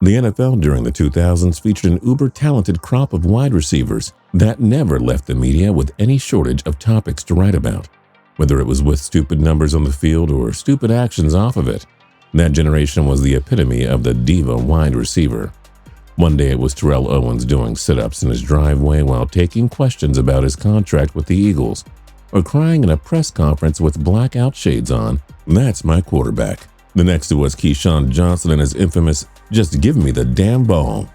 The NFL during the 2000s featured an uber-talented crop of wide receivers that never left the media with any shortage of topics to write about, whether it was with stupid numbers on the field or stupid actions off of it. That generation was the epitome of the diva wide receiver. One day it was Terrell Owens doing sit-ups in his driveway while taking questions about his contract with the Eagles, or crying in a press conference with blackout shades on, "That's my quarterback." The next was Keyshawn Johnson and his infamous, "Just give me the damn ball."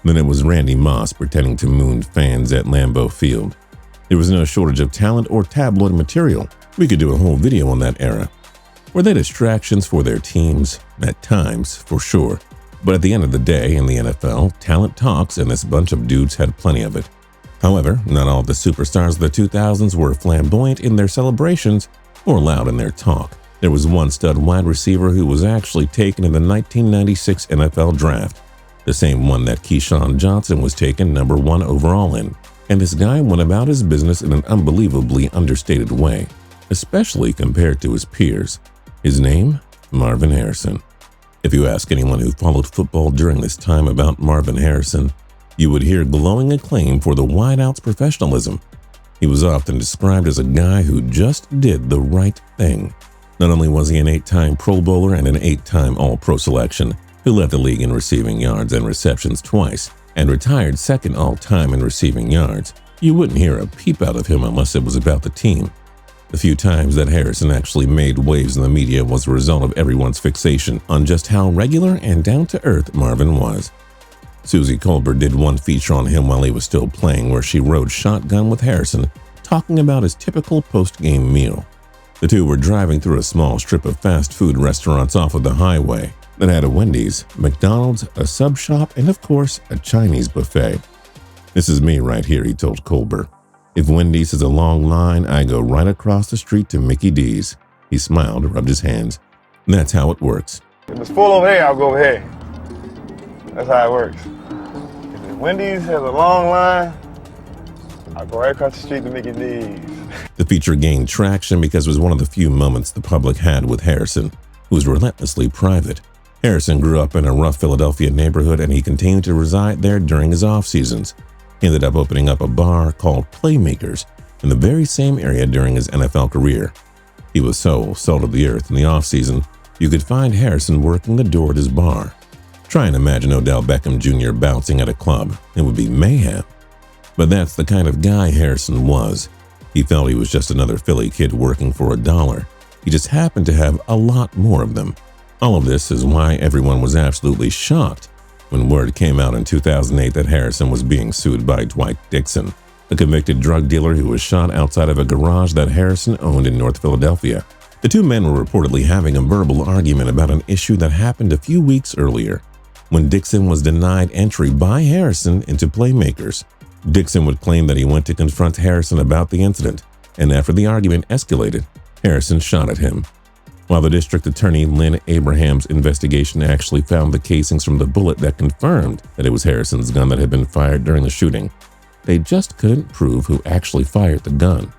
Then it was Randy Moss pretending to moon fans at Lambeau Field. There was no shortage of talent or tabloid material. We could do a whole video on that era. Were they distractions for their teams? At times, for sure. But at the end of the day, in the NFL, talent talks, and this bunch of dudes had plenty of it. However, not all of the superstars of the 2000s were flamboyant in their celebrations or loud in their talk. There was one stud wide receiver who was actually taken in the 1996 NFL Draft, the same one that Keyshawn Johnson was taken number 1 overall in. And this guy went about his business in an unbelievably understated way, especially compared to his peers. His name? Marvin Harrison. If you ask anyone who followed football during this time about Marvin Harrison, you would hear glowing acclaim for the wideout's professionalism. He was often described as a guy who just did the right thing. Not only was he an 8-time Pro Bowler and an 8-time All-Pro selection, who led the league in receiving yards and receptions twice, and retired second all-time in receiving yards, you wouldn't hear a peep out of him unless it was about the team. The few times that Harrison actually made waves in the media was a result of everyone's fixation on just how regular and down-to-earth Marvin was. Susie Colbert did one feature on him while he was still playing, where she rode shotgun with Harrison, talking about his typical post-game meal. The two were driving through a small strip of fast food restaurants off of the highway that had a Wendy's, McDonald's, a sub shop, and of course, a Chinese buffet. "This is me right here," he told Colbert. "If Wendy's is a long line, I go right across the street to Mickey D's." He smiled, rubbed his hands. That's how it works. If it's full over here, I'll go over here. That's how it works. If the Wendy's has a long line, I'll go right across the street to Mickey D's. The feature gained traction because it was one of the few moments the public had with Harrison, who was relentlessly private. Harrison grew up in a rough Philadelphia neighborhood, and he continued to reside there during his off seasons. He ended up opening up a bar called Playmakers in the very same area during his NFL career. He was so salt of the earth in the off-season, you could find Harrison working the door at his bar. Try and imagine Odell Beckham Jr. bouncing at a club. It would be mayhem. But that's the kind of guy Harrison was. He felt he was just another Philly kid working for $1. He just happened to have a lot more of them. All of this is why everyone was absolutely shocked when word came out in 2008 that Harrison was being sued by Dwight Dixon, a convicted drug dealer who was shot outside of a garage that Harrison owned in North Philadelphia. The two men were reportedly having a verbal argument about an issue that happened a few weeks earlier, when Dixon was denied entry by Harrison into Playmakers. Dixon would claim that he went to confront Harrison about the incident, and after the argument escalated, Harrison shot at him. While the district attorney Lynn Abraham's investigation actually found the casings from the bullet that confirmed that it was Harrison's gun that had been fired during the shooting, they just couldn't prove who actually fired the gun.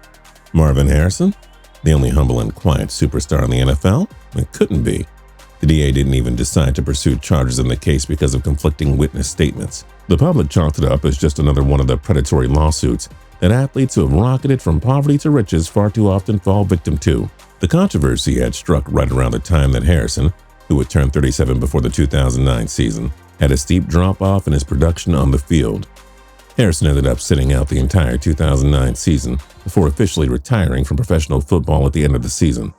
Marvin Harrison? The only humble and quiet superstar in the NFL? It couldn't be. The DA didn't even decide to pursue charges in the case because of conflicting witness statements. The public chalked it up as just another one of the predatory lawsuits that athletes who have rocketed from poverty to riches far too often fall victim to. The controversy had struck right around the time that Harrison, who would turn 37 before the 2009 season, had a steep drop-off in his production on the field. Harrison ended up sitting out the entire 2009 season before officially retiring from professional football at the end of the season.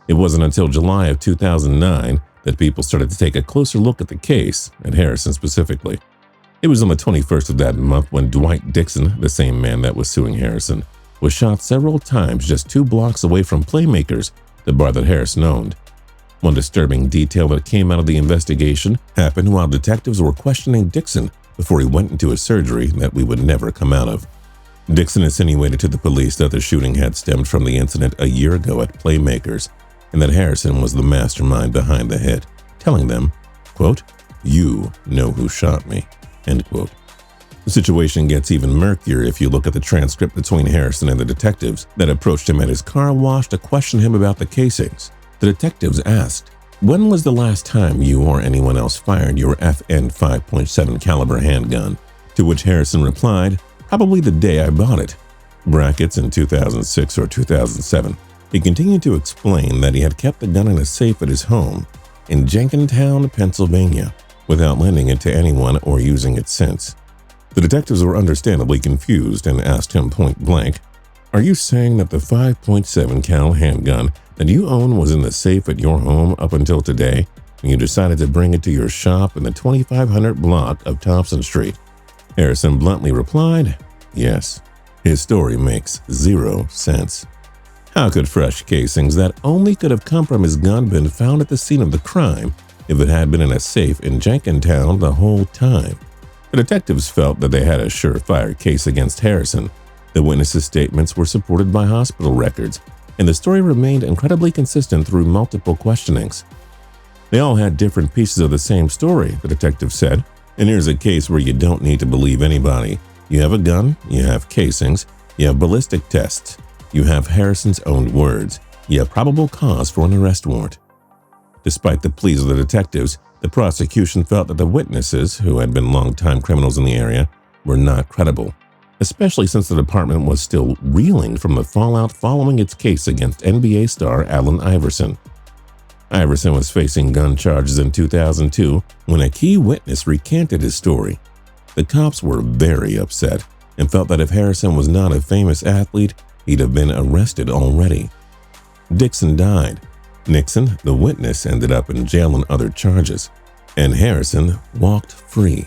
It wasn't until July of 2009 that people started to take a closer look at the case, and Harrison specifically. It was on the 21st of that month when Dwight Dixon, the same man that was suing Harrison, was shot several times just 2 blocks away from Playmakers, the bar that Harrison owned. One disturbing detail that came out of the investigation happened while detectives were questioning Dixon before he went into a surgery that we would never come out of. Dixon insinuated to the police that the shooting had stemmed from the incident a year ago at Playmakers, and that Harrison was the mastermind behind the hit, telling them, quote, "You know who shot me," end quote. The situation gets even murkier if you look at the transcript between Harrison and the detectives that approached him at his car wash to question him about the casings. The detectives asked, When was the last time you or anyone else fired your FN 5.7 caliber handgun? To which Harrison replied, probably the day I bought it. Brackets in 2006 or 2007. He continued to explain that he had kept the gun in a safe at his home in Jenkintown, Pennsylvania, without lending it to anyone or using it since. The detectives were understandably confused and asked him point blank, "Are you saying that the 5.7 cal handgun that you own was in the safe at your home up until today, and you decided to bring it to your shop in the 2500 block of Thompson Street?" Harrison bluntly replied, "Yes." His story makes zero sense. How could fresh casings that only could have come from his gun been found at the scene of the crime if it had been in a safe in Jenkintown the whole time? The detectives felt that they had a surefire case against Harrison. The witnesses' statements were supported by hospital records, and the story remained incredibly consistent through multiple questionings. They all had different pieces of the same story, the detective said, and here's a case where you don't need to believe anybody. You have a gun, you have casings, you have ballistic tests, you have Harrison's own words, you have probable cause for an arrest warrant. Despite the pleas of the detectives, the prosecution felt that the witnesses, who had been longtime criminals in the area, were not credible, especially since the department was still reeling from the fallout following its case against NBA star Allen Iverson. Iverson was facing gun charges in 2002 when a key witness recanted his story. The cops were very upset and felt that if Harrison was not a famous athlete, he'd have been arrested already. Dixon died. Nixon, the witness, ended up in jail on other charges, and Harrison walked free.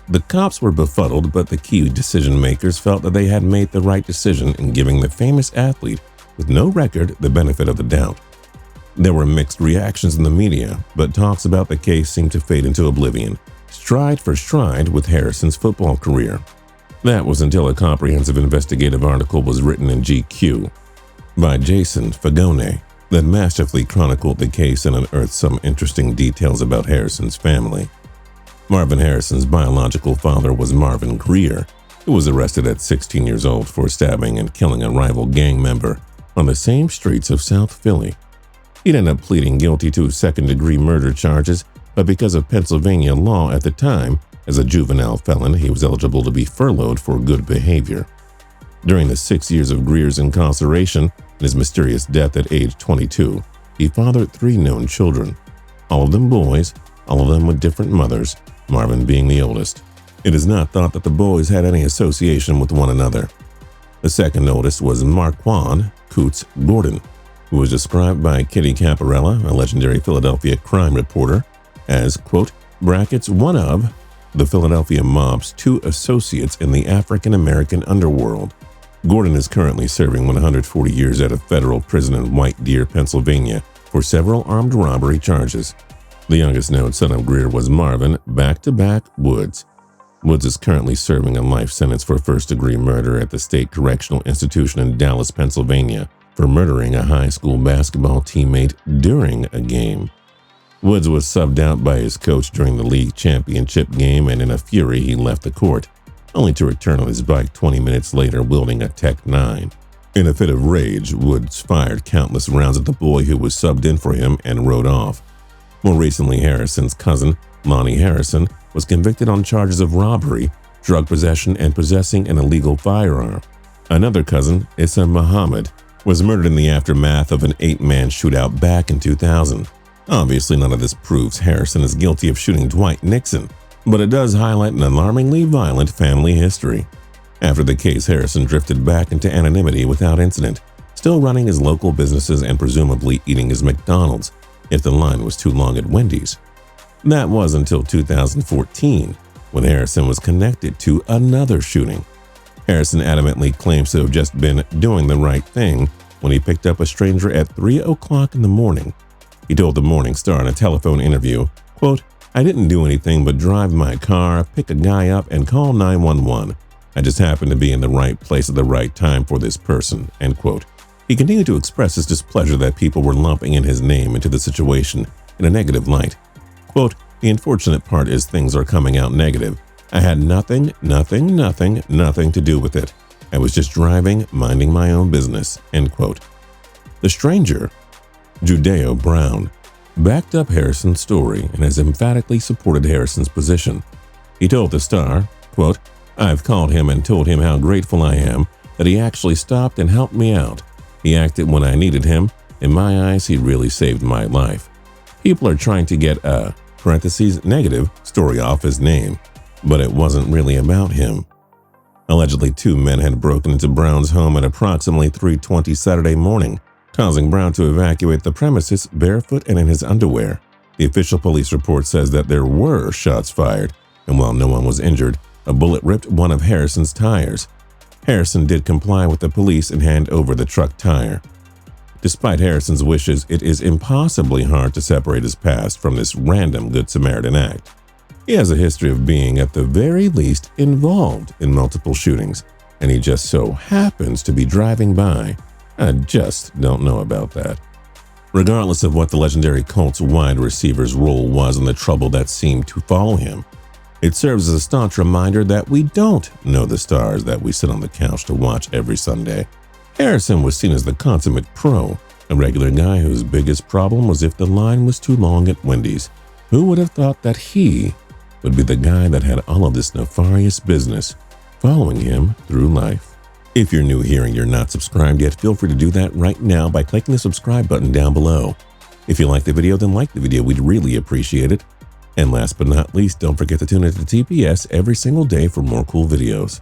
The cops were befuddled, but the key decision makers felt that they had made the right decision in giving the famous athlete with no record the benefit of the doubt. There were mixed reactions in the media, but talks about the case seemed to fade into oblivion, stride for stride with Harrison's football career. That was until a comprehensive investigative article was written in GQ by Jason Fagone that masterfully chronicled the case and unearthed some interesting details about Harrison's family. Marvin Harrison's biological father was Marvin Greer, who was arrested at 16 years old for stabbing and killing a rival gang member on the same streets of South Philly. He'd end up pleading guilty to second-degree murder charges, but because of Pennsylvania law at the time, as a juvenile felon, he was eligible to be furloughed for good behavior. During the 6 years of Greer's incarceration and his mysterious death at age 22, he fathered 3 known children, all of them boys, all of them with different mothers, Marvin being the oldest. It is not thought that the boys had any association with one another. The second oldest was Marquand Coots Gordon, who was described by Kitty Caparella, a legendary Philadelphia crime reporter, as, quote, brackets, one of the Philadelphia mob's 2 associates in the African-American underworld. Gordon is currently serving 140 years at a federal prison in White Deer, Pennsylvania, for several armed robbery charges. The youngest known son of Greer was Marvin back-to-back Woods. Woods is currently serving a life sentence for first-degree murder at the State Correctional Institution in Dallas, Pennsylvania, for murdering a high school basketball teammate during a game. Woods was subbed out by his coach during the league championship game, and in a fury he left the court, only to return on his bike 20 minutes later wielding a Tech 9. In a fit of rage, Woods fired countless rounds at the boy who was subbed in for him and rode off. More recently, Harrison's cousin, Lonnie Harrison, was convicted on charges of robbery, drug possession, and possessing an illegal firearm. Another cousin, Issa Muhammad, was murdered in the aftermath of an 8-man shootout back in 2000. Obviously, none of this proves Harrison is guilty of shooting Dwight Nixon, but it does highlight an alarmingly violent family history. After the case, Harrison drifted back into anonymity without incident, still running his local businesses and presumably eating his McDonald's, if the line was too long at Wendy's. That was until 2014, when Harrison was connected to another shooting. Harrison adamantly claims to have just been doing the right thing when he picked up a stranger at 3 o'clock in the morning. He told the Morning Star in a telephone interview, quote, I didn't do anything but drive my car, pick a guy up, and call 911. I just happened to be in the right place at the right time for this person, end quote. He continued to express his displeasure that people were lumping in his name into the situation in a negative light. Quote, the unfortunate part is things are coming out negative. I had nothing to do with it. I was just driving, minding my own business, end quote. The stranger, Judeo Brown, backed up Harrison's story and has emphatically supported Harrison's position. He told the Star, quote, "I've called him and told him how grateful I am that he actually stopped and helped me out. He acted when I needed him. In my eyes, he really saved my life." People are trying to get a (negative) story off his name, but it wasn't really about him. Allegedly, 2 men had broken into Brown's home at approximately 3:20 Saturday morning, causing Brown to evacuate the premises barefoot and in his underwear. The official police report says that there were shots fired, and while no one was injured, a bullet ripped one of Harrison's tires. Harrison did comply with the police and hand over the truck tire. Despite Harrison's wishes, it is impossibly hard to separate his past from this random Good Samaritan act. He has a history of being, at the very least, involved in multiple shootings, and he just so happens to be driving by. I just don't know about that. Regardless of what the legendary Colts wide receiver's role was in the trouble that seemed to follow him, it serves as a staunch reminder that we don't know the stars that we sit on the couch to watch every Sunday. Harrison was seen as the consummate pro, a regular guy whose biggest problem was if the line was too long at Wendy's. Who would have thought that he would be the guy that had all of this nefarious business following him through life? If you're new here and you're not subscribed yet, feel free to do that right now by clicking the subscribe button down below. If you like the video, then like the video. We'd really appreciate it. And last but not least, don't forget to tune into TPS every single day for more cool videos.